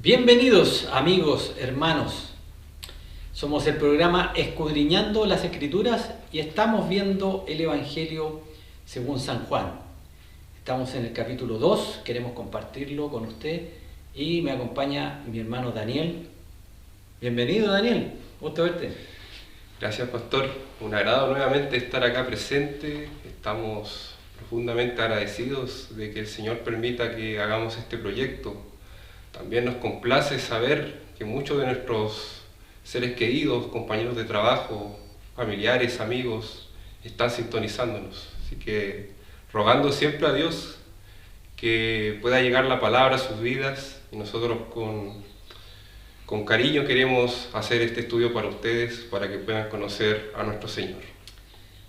Bienvenidos amigos, hermanos. Somos el programa Escudriñando las Escrituras y estamos viendo el Evangelio según San Juan. Estamos en el capítulo 2, queremos compartirlo con usted y me acompaña mi hermano Daniel. Bienvenido Daniel, gusto verte. Gracias pastor, un agrado nuevamente estar acá presente. Estamos profundamente agradecidos de que el Señor permita que hagamos este proyecto. También nos complace saber que muchos de nuestros seres queridos, compañeros de trabajo, familiares, amigos, están sintonizándonos. Así que rogando siempre a Dios que pueda llegar la palabra a sus vidas, y nosotros con cariño queremos hacer este estudio para ustedes, para que puedan conocer a nuestro Señor.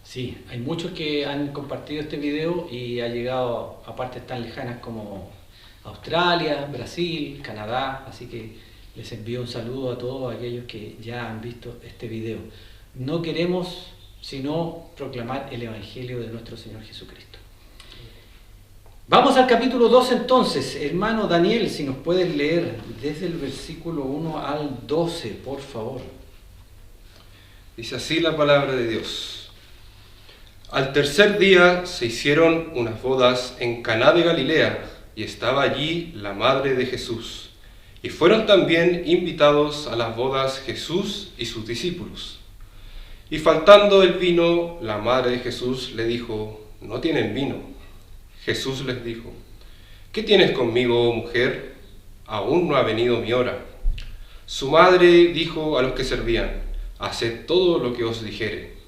Sí, hay muchos que han compartido este video y ha llegado a partes tan lejanas como Australia, Brasil, Canadá, así que les envío un saludo a todos aquellos que ya han visto este video. No queremos sino proclamar el Evangelio de nuestro Señor Jesucristo. Vamos al capítulo 2 entonces. Hermano Daniel, si nos puedes leer desde el versículo 1 al 12, por favor. Dice así la palabra de Dios. Al tercer día se hicieron unas bodas en Caná de Galilea, y estaba allí la madre de Jesús. Y fueron también invitados a las bodas Jesús y sus discípulos. Y faltando el vino, la madre de Jesús le dijo: «No tienen vino». Jesús les dijo: «¿Qué tienes conmigo, mujer? Aún no ha venido mi hora». Su madre dijo a los que servían: «Haced todo lo que os dijere».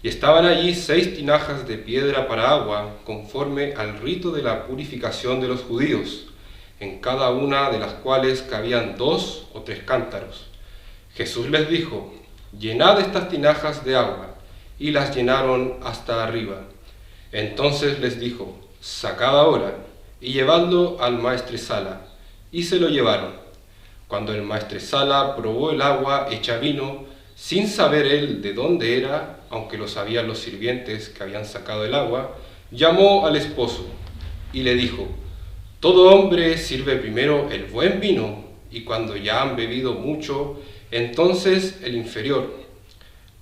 Y estaban allí 6 tinajas de piedra para agua, conforme al rito de la purificación de los judíos, en cada una de las cuales cabían 2 o 3 cántaros. Jesús les dijo: «Llenad estas tinajas de agua», y las llenaron hasta arriba. Entonces les dijo: «Sacad ahora, y llevadlo al maestresala». Y se lo llevaron. Cuando el maestresala probó el agua hecha vino, sin saber él de dónde era, aunque lo sabían los sirvientes que habían sacado el agua, llamó al esposo y le dijo: «Todo hombre sirve primero el buen vino, y cuando ya han bebido mucho, entonces el inferior.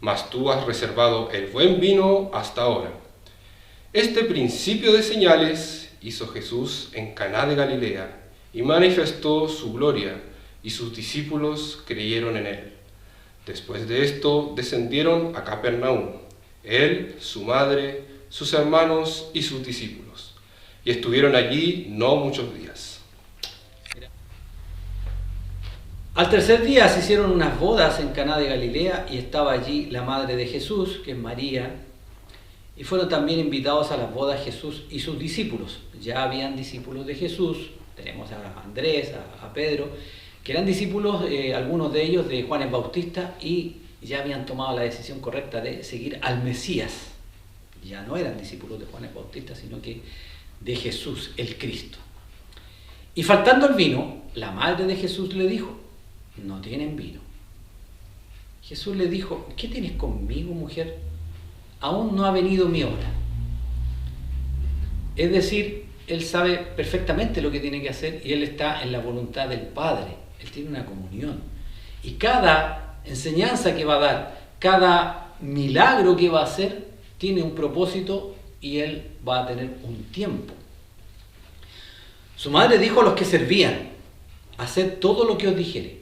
Mas tú has reservado el buen vino hasta ahora». Este principio de señales hizo Jesús en Caná de Galilea, y manifestó su gloria, y sus discípulos creyeron en él. Después de esto descendieron a Capernaum, él, su madre, sus hermanos y sus discípulos, y estuvieron allí no muchos días. Al tercer día se hicieron unas bodas en Caná de Galilea y estaba allí la madre de Jesús, que es María, y fueron también invitados a las bodas Jesús y sus discípulos. Ya habían discípulos de Jesús, tenemos a Andrés, a Pedro, que eran discípulos, algunos de ellos de Juan el Bautista, y ya habían tomado la decisión correcta de seguir al Mesías. Ya no eran discípulos de Juan el Bautista, sino que de Jesús, el Cristo. Y faltando el vino, la madre de Jesús le dijo: «No tienen vino». Jesús le dijo: «¿Qué tienes conmigo, mujer? Aún no ha venido mi hora». Es decir, él sabe perfectamente lo que tiene que hacer y él está en la voluntad del Padre. Él tiene una comunión. Y cada enseñanza que va a dar, cada milagro que va a hacer, tiene un propósito y él va a tener un tiempo. Su madre dijo a los que servían: «Haced todo lo que os dijere».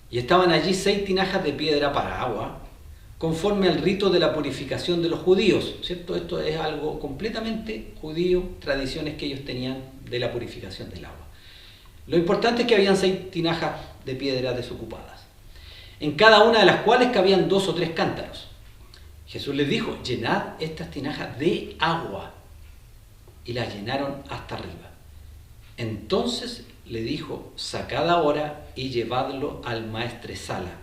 Y estaban allí 6 tinajas de piedra para agua, conforme al rito de la purificación de los judíos, ¿cierto? Esto es algo completamente judío, tradiciones que ellos tenían de la purificación del agua. Lo importante es que habían 6 tinajas de piedra desocupadas, en cada una de las cuales cabían 2 o 3 cántaros. Jesús les dijo: «Llenad estas tinajas de agua», y las llenaron hasta arriba. Entonces le dijo: «Sacad ahora y llevadlo al maestresala»,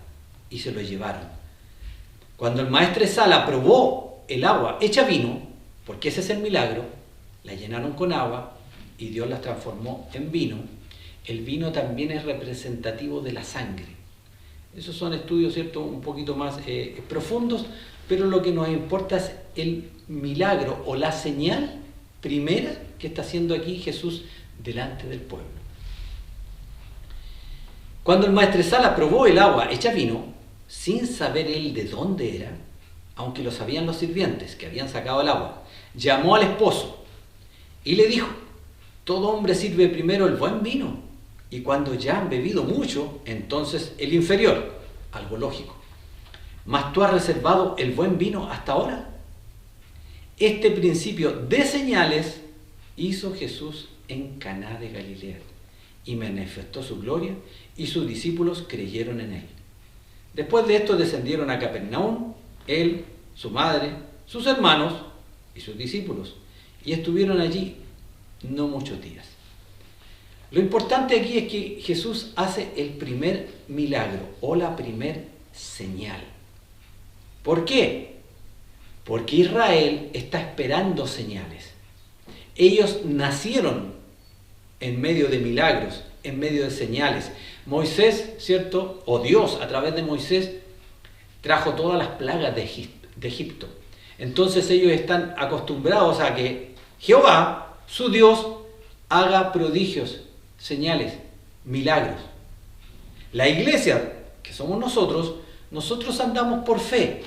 y se lo llevaron. Cuando el maestresala probó el agua hecha vino, porque ese es el milagro, la llenaron con agua y Dios las transformó en vino. El vino también es representativo de la sangre. Esos son estudios, ¿cierto?, un poquito más profundos, pero lo que nos importa es el milagro o la señal primera que está haciendo aquí Jesús delante del pueblo. Cuando el maestresala probó el agua hecha vino, sin saber él de dónde era, aunque lo sabían los sirvientes que habían sacado el agua, llamó al esposo y le dijo: todo hombre sirve primero el buen vino, y cuando ya han bebido mucho, entonces el inferior, algo lógico. Mas tú has reservado el buen vino hasta ahora. Este principio de señales hizo Jesús en Caná de Galilea y manifestó su gloria, y sus discípulos creyeron en él. Después de esto descendieron a Capernaum, él, su madre, sus hermanos y sus discípulos, y estuvieron allí no muchos días. Lo importante aquí es que Jesús hace el primer milagro o la primer señal. ¿Por qué? Porque Israel está esperando señales. Ellos nacieron en medio de milagros, en medio de señales. Moisés, ¿cierto? O Dios a través de Moisés trajo todas las plagas de Egipto. Entonces ellos están acostumbrados a que Jehová, su Dios, haga prodigios, señales, milagros. La iglesia, que somos nosotros andamos por fe.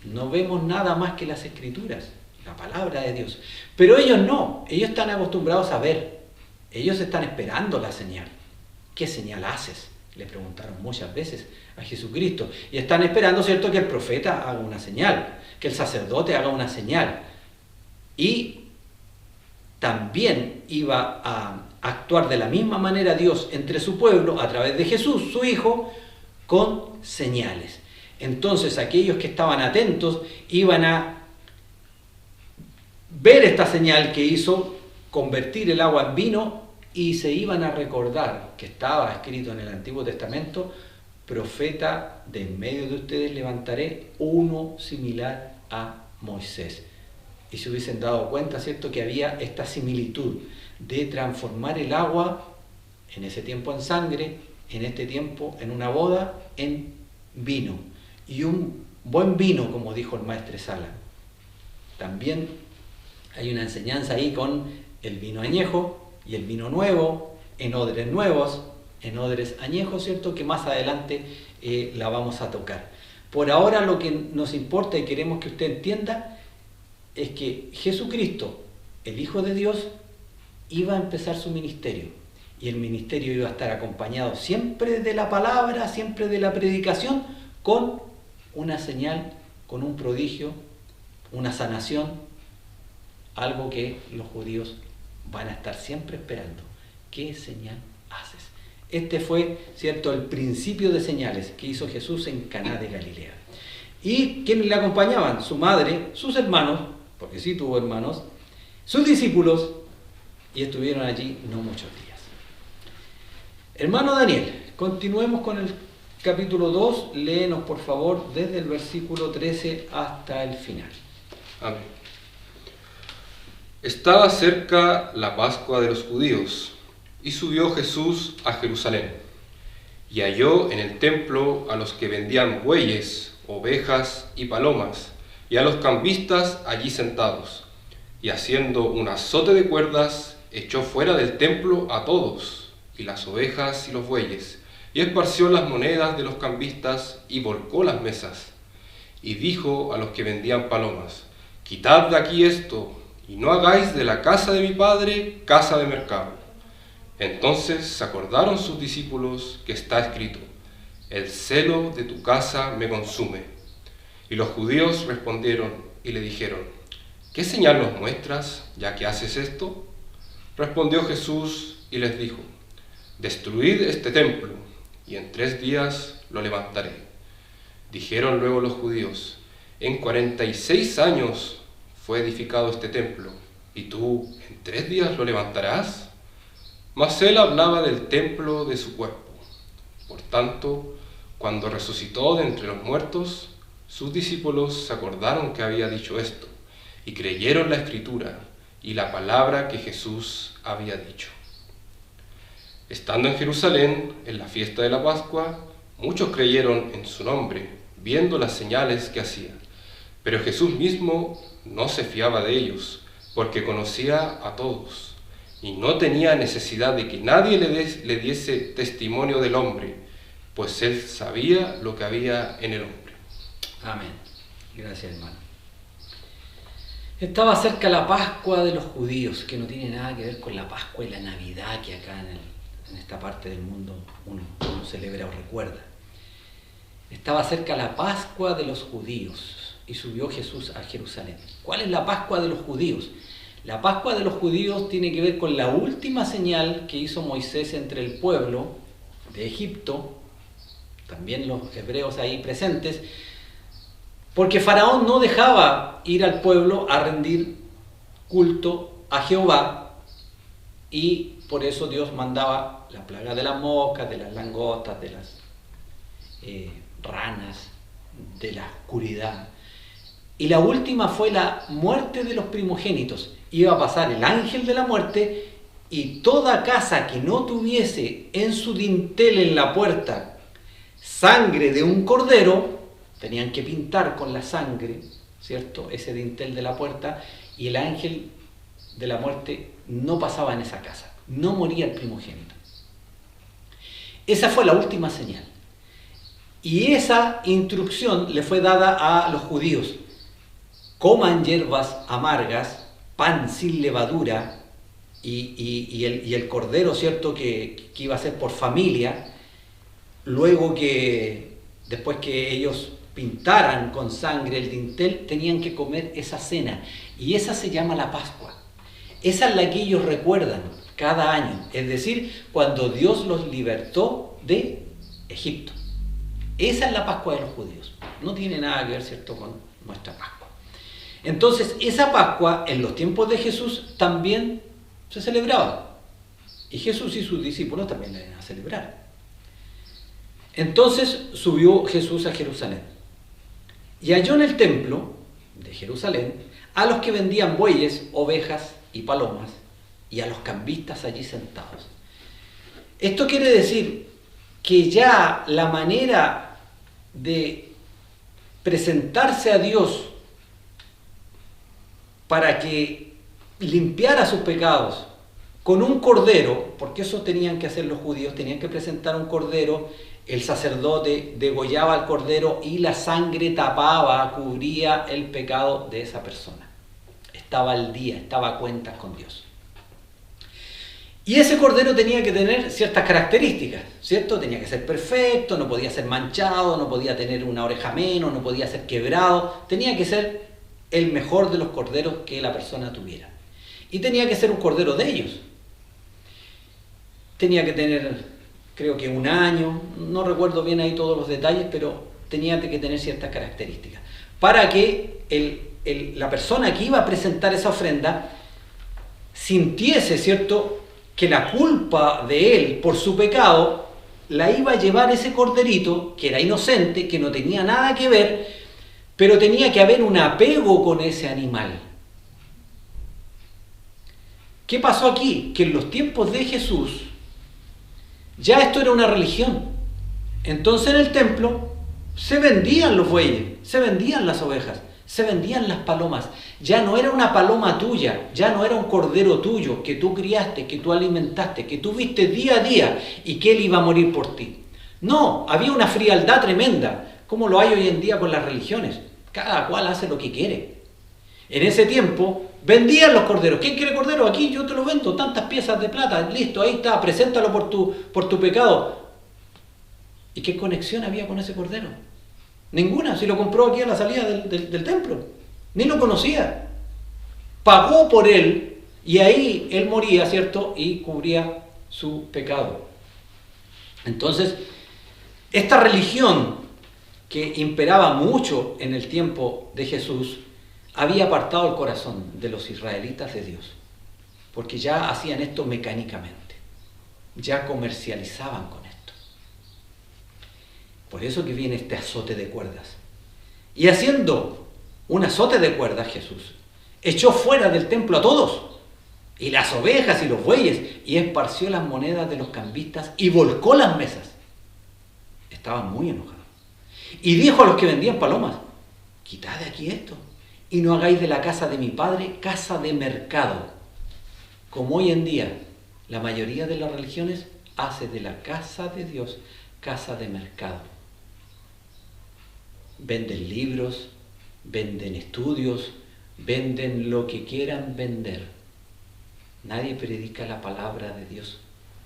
No vemos nada más que las escrituras, la palabra de Dios. Pero ellos no, ellos están acostumbrados a ver. Ellos están esperando la señal. ¿Qué señal haces?, le preguntaron muchas veces a Jesucristo. Y están esperando, ¿cierto?, que el profeta haga una señal, que el sacerdote haga una señal. Y también iba a actuar de la misma manera Dios entre su pueblo, a través de Jesús, su Hijo, con señales. Entonces aquellos que estaban atentos iban a ver esta señal que hizo convertir el agua en vino, y se iban a recordar que estaba escrito en el Antiguo Testamento: profeta de en medio de ustedes levantaré uno similar a Moisés. Y se hubiesen dado cuenta, ¿cierto?, que había esta similitud de transformar el agua, en ese tiempo en sangre, en este tiempo en una boda, en vino. Y un buen vino, como dijo el maestresala. También hay una enseñanza ahí con el vino añejo y el vino nuevo, en odres nuevos, en odres añejos, ¿cierto?, que más adelante la vamos a tocar. Por ahora lo que nos importa y queremos que usted entienda es que Jesucristo, el Hijo de Dios, iba a empezar su ministerio, y el ministerio iba a estar acompañado siempre de la palabra, siempre de la predicación, con una señal, con un prodigio, una sanación, algo que los judíos van a estar siempre esperando. ¿Qué señal haces? Este fue, ¿cierto?, el principio de señales que hizo Jesús en Caná de Galilea. ¿Y quiénes le acompañaban? Su madre, sus hermanos, porque sí tuvo hermanos, sus discípulos, y estuvieron allí no muchos días. Hermano Daniel, continuemos con el capítulo 2. Léenos, por favor, desde el versículo 13 hasta el final. Amén. Estaba cerca la Pascua de los judíos, y subió Jesús a Jerusalén, y halló en el templo a los que vendían bueyes, ovejas y palomas, y a los cambistas allí sentados, y haciendo un azote de cuerdas, echó fuera del templo a todos, y las ovejas y los bueyes, y esparció las monedas de los cambistas, y volcó las mesas. Y dijo a los que vendían palomas: quitad de aquí esto, y no hagáis de la casa de mi padre casa de mercado. Entonces se acordaron sus discípulos que está escrito: el celo de tu casa me consume. Y los judíos respondieron y le dijeron: ¿qué señal nos muestras, ya que haces esto? Respondió Jesús y les dijo: destruid este templo, y en 3 días lo levantaré. Dijeron luego los judíos: en 46 años fue edificado este templo, ¿y tú en 3 días lo levantarás? Mas él hablaba del templo de su cuerpo. Por tanto, cuando resucitó de entre los muertos, sus discípulos se acordaron que había dicho esto, y creyeron la Escritura y la palabra que Jesús había dicho. Estando en Jerusalén, en la fiesta de la Pascua, muchos creyeron en su nombre, viendo las señales que hacía. Pero Jesús mismo no se fiaba de ellos, porque conocía a todos, y no tenía necesidad de que nadie le diese testimonio del hombre, pues él sabía lo que había en el hombre. Amén. Gracias, hermano. Estaba cerca la Pascua de los judíos, que no tiene nada que ver con la Pascua y la Navidad que acá en esta parte del mundo uno celebra o recuerda. Estaba cerca la Pascua de los judíos y subió Jesús a Jerusalén. ¿Cuál es la Pascua de los judíos? La Pascua de los judíos tiene que ver con la última señal que hizo Moisés entre el pueblo de Egipto, también los hebreos ahí presentes, porque Faraón no dejaba ir al pueblo a rendir culto a Jehová, y por eso Dios mandaba la plaga de las moscas, de las langostas, de las ranas, de la oscuridad. Y la última fue la muerte de los primogénitos. Iba a pasar el ángel de la muerte, y toda casa que no tuviese en su dintel en la puerta sangre de un cordero, tenían que pintar con la sangre, ¿cierto?, ese dintel de la puerta, y el ángel de la muerte no pasaba en esa casa, no moría el primogénito. Esa fue la última señal. Y esa instrucción le fue dada a los judíos: coman hierbas amargas, pan sin levadura, y el cordero, ¿cierto?, que iba a ser por familia, luego que, después que ellos pintaran con sangre el dintel, tenían que comer esa cena, y esa se llama la Pascua. Esa es la que ellos recuerdan cada año, es decir, cuando Dios los libertó de Egipto. Esa es la Pascua de los judíos, no tiene nada que ver, ¿cierto?, con nuestra Pascua. Entonces, esa Pascua en los tiempos de Jesús también se celebraba, y Jesús y sus discípulos también la iban a celebrar. Entonces subió Jesús a Jerusalén y halló en el templo de Jerusalén a los que vendían bueyes, ovejas y palomas, y a los cambistas allí sentados. Esto quiere decir que ya la manera de presentarse a Dios para que limpiara sus pecados con un cordero, porque eso tenían que hacer los judíos, tenían que presentar un cordero, el sacerdote degollaba al cordero y la sangre tapaba, cubría el pecado de esa persona. Estaba al día, estaba a cuentas con Dios. Y ese cordero tenía que tener ciertas características, ¿cierto? Tenía que ser perfecto, no podía ser manchado, no podía tener una oreja menos, no podía ser quebrado, tenía que ser el mejor de los corderos que la persona tuviera. Y tenía que ser un cordero de ellos. Tenía que tener, creo que 1 año, no recuerdo bien ahí todos los detalles, pero tenía que tener ciertas características, para que la persona que iba a presentar esa ofrenda sintiese, ¿cierto?, que la culpa de él por su pecado la iba a llevar ese corderito, que era inocente, que no tenía nada que ver, pero tenía que haber un apego con ese animal. ¿Qué pasó aquí? Que en los tiempos de Jesús ya esto era una religión. Entonces en el templo se vendían los bueyes, se vendían las ovejas, se vendían las palomas. Ya no era una paloma tuya, ya no era un cordero tuyo que tú criaste, que tú alimentaste, que tú viste día a día y que él iba a morir por ti. No, había una frialdad tremenda, como lo hay hoy en día con las religiones. Cada cual hace lo que quiere. En ese tiempo vendían los corderos. ¿Quién quiere cordero? Aquí yo te lo vendo, tantas piezas de plata, listo, ahí está, preséntalo por tu pecado. ¿Y qué conexión había con ese cordero? Ninguna, si lo compró aquí a la salida del templo. Ni lo conocía. Pagó por él y ahí él moría, ¿cierto? Y cubría su pecado. Entonces, esta religión que imperaba mucho en el tiempo de Jesús había apartado el corazón de los israelitas de Dios, porque ya hacían esto mecánicamente, ya comercializaban con esto. Por eso que viene este azote de cuerdas. Y haciendo un azote de cuerdas, Jesús echó fuera del templo a todos, y las ovejas y los bueyes, y esparció las monedas de los cambistas y volcó las mesas. Estaban muy enojados. Y dijo a los que vendían palomas: quitad de aquí esto, y no hagáis de la casa de mi padre casa de mercado. como hoy en día la mayoría de las religiones hace de la casa de Dios casa de mercado. Venden libros, venden estudios, venden lo que quieran vender. Nadie predica la palabra de Dios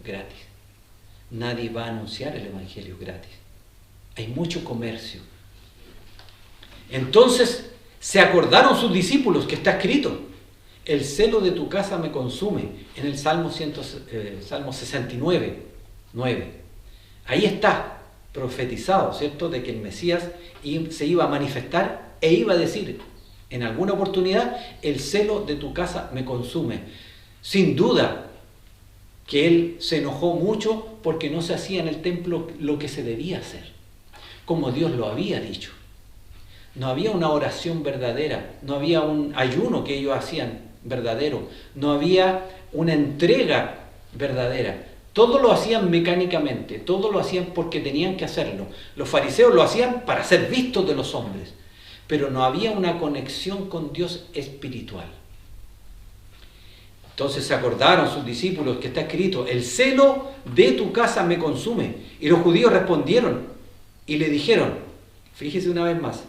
gratis. Nadie va a anunciar el evangelio gratis. Hay mucho comercio. Entonces se acordaron sus discípulos que está escrito: el celo de tu casa me consume, en el Salmo 69, 9. Ahí está profetizado, ¿cierto?, de que el Mesías se iba a manifestar e iba a decir en alguna oportunidad: el celo de tu casa me consume. Sin duda que él se enojó mucho porque no se hacía en el templo lo que se debía hacer, como Dios lo había dicho. No había una oración verdadera, no había un ayuno que ellos hacían verdadero, no había una entrega verdadera. Todo lo hacían mecánicamente, todo lo hacían porque tenían que hacerlo. Los fariseos lo hacían para ser vistos de los hombres, pero no había una conexión con Dios espiritual. Entonces se acordaron sus discípulos que está escrito: el celo de tu casa me consume. Y los judíos respondieron y le dijeron, fíjese una vez más,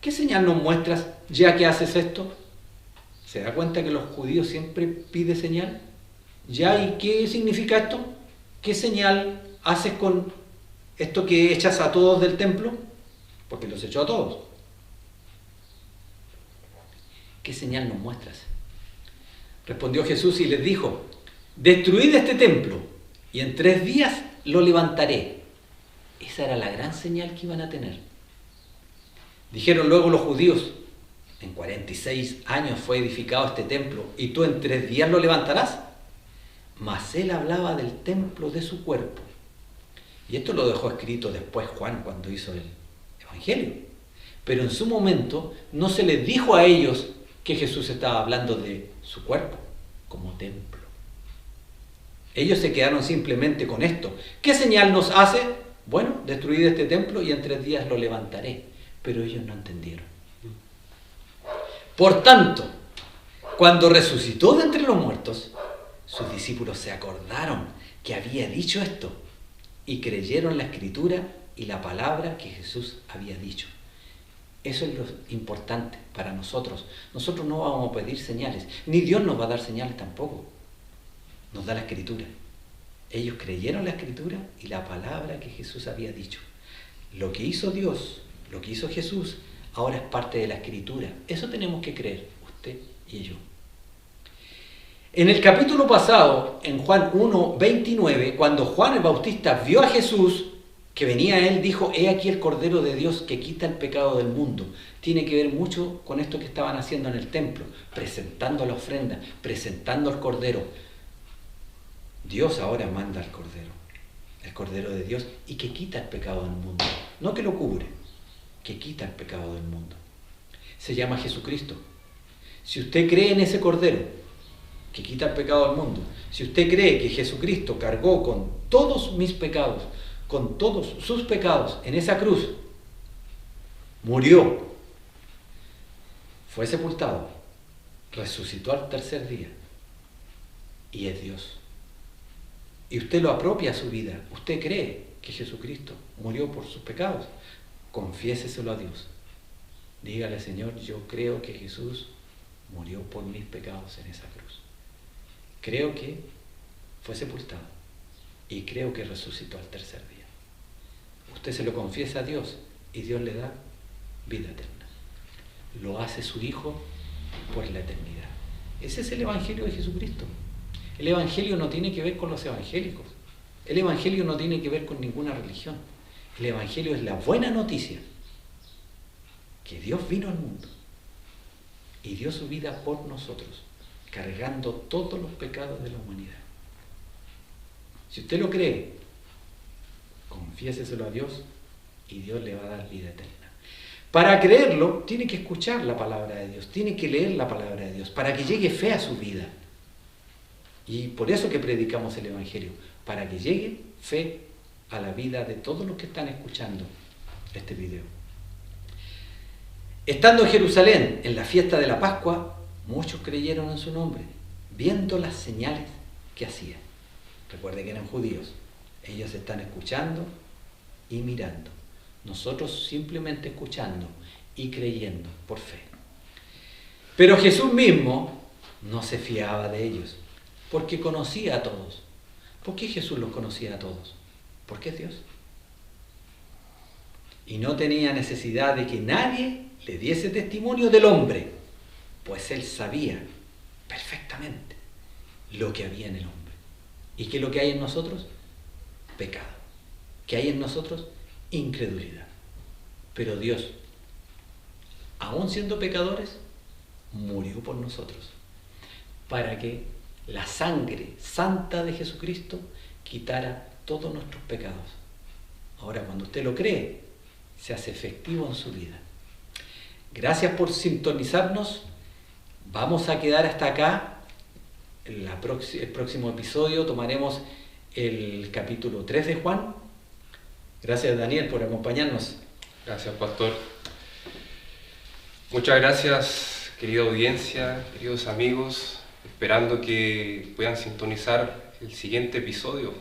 ¿qué señal nos muestras ya que haces esto? ¿Se da cuenta que los judíos siempre piden señal? ¿Ya? ¿Y qué significa esto? ¿Qué señal haces con esto que echas a todos del templo? Porque los echó a todos. ¿Qué señal nos muestras? Respondió Jesús y les dijo: destruid este templo y en 3 días lo levantaré. Esa era la gran señal que iban a tener. Dijeron luego los judíos: en 46 años fue edificado este templo y tú en 3 días lo levantarás. Mas él hablaba del templo de su cuerpo. Y esto lo dejó escrito después Juan cuando hizo el Evangelio. Pero en su momento no se les dijo a ellos que Jesús estaba hablando de su cuerpo como templo. Ellos se quedaron simplemente con esto. ¿Qué señal nos hace? Bueno, destruid este templo y en 3 días lo levantaré. Pero ellos no entendieron. Por tanto, cuando resucitó de entre los muertos, sus discípulos se acordaron que había dicho esto y creyeron la escritura y la palabra que Jesús había dicho. Eso es lo importante para nosotros. Nosotros no vamos a pedir señales, ni Dios nos va a dar señales tampoco. Nos da la escritura. Ellos creyeron la escritura y la palabra que Jesús había dicho. Lo que hizo Dios, lo que hizo Jesús, ahora es parte de la escritura. Eso tenemos que creer, usted y yo. En el capítulo pasado, en Juan 1:29, cuando Juan el Bautista vio a Jesús que venía a él, dijo: he aquí el Cordero de Dios que quita el pecado del mundo. Tiene que ver mucho con esto que estaban haciendo en el templo, presentando la ofrenda, presentando el Cordero. Dios ahora manda al Cordero, el Cordero de Dios, y que quita el pecado del mundo. No que lo cubre, que quita el pecado del mundo. Se llama Jesucristo. Si usted cree en ese Cordero que quita el pecado del mundo, si usted cree que Jesucristo cargó con todos mis pecados, con todos sus pecados en esa cruz, murió, fue sepultado, resucitó al 3er día y es Dios, y usted lo apropia a su vida, usted cree que Jesucristo murió por sus pecados, confiéseselo a Dios. Dígale: Señor, yo creo que Jesús murió por mis pecados en esa cruz. Creo que fue sepultado y creo que resucitó al 3er día. Usted se lo confiesa a Dios y Dios le da vida eterna. Lo hace su Hijo por la eternidad. Ese es el Evangelio de Jesucristo. El Evangelio no tiene que ver con los evangélicos. El Evangelio no tiene que ver con ninguna religión. El Evangelio es la buena noticia que Dios vino al mundo y dio su vida por nosotros, cargando todos los pecados de la humanidad. Si usted lo cree, confiéseselo a Dios y Dios le va a dar vida eterna. Para creerlo, tiene que escuchar la palabra de Dios, tiene que leer la palabra de Dios, para que llegue fe a su vida. Y por eso que predicamos el Evangelio, para que llegue fe a la vida de todos los que están escuchando este video. Estando en Jerusalén, en la fiesta de la Pascua, muchos creyeron en su nombre. viendo las señales que hacía. Recuerde que eran judíos. Ellos están escuchando y mirando. Nosotros simplemente escuchando y creyendo por fe. Pero Jesús mismo no se fiaba de ellos, porque conocía a todos. ¿Por qué Jesús los conocía a todos? Porque es Dios. Y no tenía necesidad de que nadie le diese testimonio del hombre, pues Él sabía perfectamente lo que había en el hombre. ¿Y qué es lo que hay en nosotros? Pecado. ¿Qué hay en nosotros? Incredulidad. Pero Dios, aun siendo pecadores, murió por nosotros, para que la sangre santa de Jesucristo quitara todos nuestros pecados. Ahora, cuando usted lo cree, se hace efectivo en su vida. Gracias por sintonizarnos. Vamos a quedar hasta acá. El próximo episodio tomaremos el capítulo 3 de Juan. Gracias, Daniel, por acompañarnos. Gracias, pastor. Muchas gracias, querida audiencia, queridos amigos, esperando que puedan sintonizar el siguiente episodio.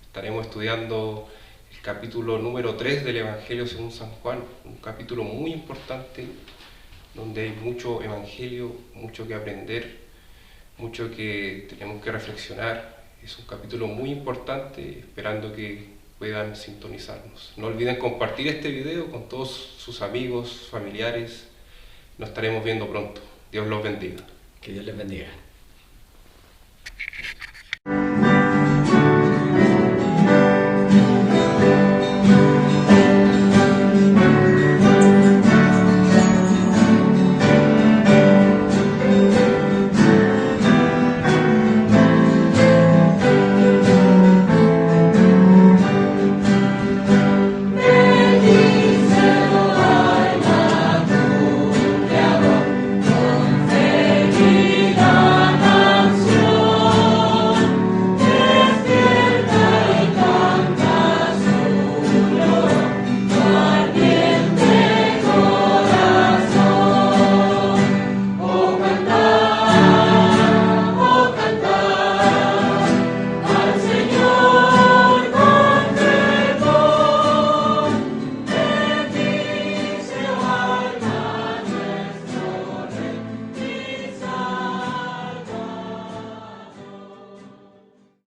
Estaremos estudiando el capítulo número 3 del Evangelio según San Juan, un capítulo muy importante, donde hay mucho evangelio, mucho que aprender, mucho que tenemos que reflexionar. Es un capítulo muy importante, esperando que puedan sintonizarnos. No olviden compartir este video con todos sus amigos, familiares. Nos estaremos viendo pronto. Dios los bendiga. Que Dios les bendiga.